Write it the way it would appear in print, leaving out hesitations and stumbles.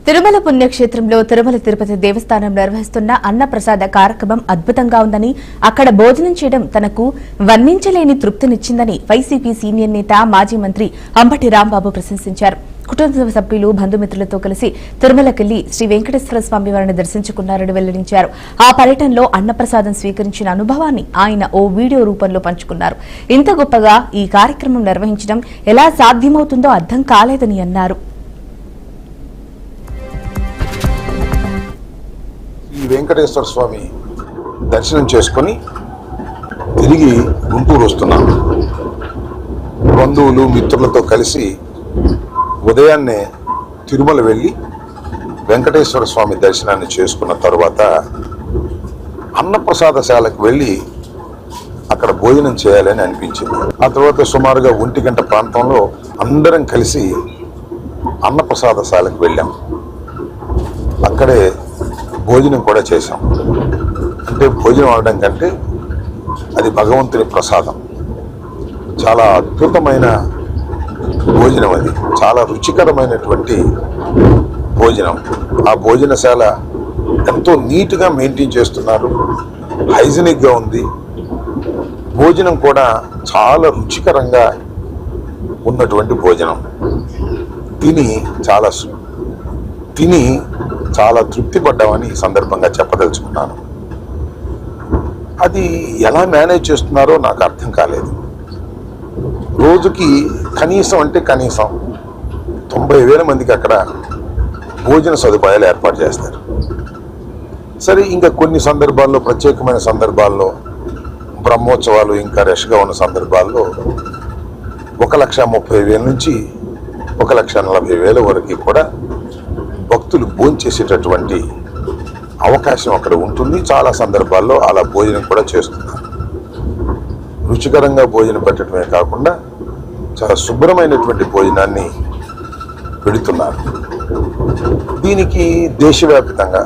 తిరుమల పుణ్యక్షేత్రంలో తిరుమల తిరుపతి దేవస్థానం నిర్వహిస్తున్న అన్నప్రసాద కార్యక్రమం అద్భుతంగా ఉందని, అక్కడ భోజనం చేయడం తనకు వర్ణించలేని తృప్తినిచ్చిందని వైసీపీ సీనియర్ నేత మాజీ మంత్రి అంబటి రాంబాబు ప్రశంసించారు. కుటుంబ సభ్యులు బంధుమిత్రులతో కలిసి తిరుమలకెళ్లి శ్రీ వెంకటేశ్వర స్వామి వారిని దర్శించుకున్నారని వెల్లడించారు. ఆ పర్యటనలో అన్నప్రసాదం స్వీకరించిన అనుభవాన్ని ఆయన ఓ వీడియో రూపంలో పంచుకున్నారు. ఇంత గొప్పగా ఈ కార్యక్రమం నిర్వహించడం ఎలా సాధ్యమవుతుందో అర్థం కాలేదని అన్నారు. ఈ వెంకటేశ్వర స్వామి దర్శనం చేసుకుని తిరిగి గుంటూరు వస్తున్నాను. బంధువులు మిత్రులతో కలిసి ఉదయాన్నే తిరుమల వెళ్ళి వెంకటేశ్వర స్వామి దర్శనాన్ని చేసుకున్న తర్వాత అన్నప్రసాదశాలకు వెళ్ళి అక్కడ భోజనం చేయాలని అనిపించింది. ఆ తర్వాత సుమారుగా 1 గంట ప్రాంతంలో అందరం కలిసి అన్నప్రసాదశాలకు వెళ్ళాం. అక్కడే భోజనం కూడా చేశాం. అంటే భోజనం అనడం కంటే అది భగవంతుని ప్రసాదం. చాలా అద్భుతమైన భోజనం, అది చాలా రుచికరమైనటువంటి భోజనం. ఆ భోజనశాల ఎంతో నీట్గా మెయింటైన్ చేస్తున్నారు, హైజీనిక్గా ఉంది. భోజనం కూడా చాలా రుచికరంగా ఉన్నటువంటి భోజనం. తిని చాలా తృప్తి పడ్డామని ఈ సందర్భంగా చెప్పదలుచుకున్నాను. అది ఎలా మేనేజ్ చేస్తున్నారో నాకు అర్థం కాలేదు. రోజుకి కనీసం 90,000 మందికి అక్కడ భోజన సదుపాయాలు ఏర్పాటు చేస్తారు. సరే, ఇంకా కొన్ని సందర్భాల్లో, ప్రత్యేకమైన సందర్భాల్లో, బ్రహ్మోత్సవాలు ఇంకా రష్గా ఉన్న సందర్భాల్లో 1,30,000 నుంచి 1,40,000 వరకు కూడా భక్తులు భోంచేసేటటువంటి అవకాశం అక్కడ ఉంటుంది. చాలా సందర్భాల్లో అలా భోజనం కూడా చేస్తున్నారు. రుచికరంగా భోజనం పెట్టడమే కాకుండా చాలా శుభ్రమైనటువంటి భోజనాన్ని పెడుతున్నారు. దీనికి దేశవ్యాప్తంగా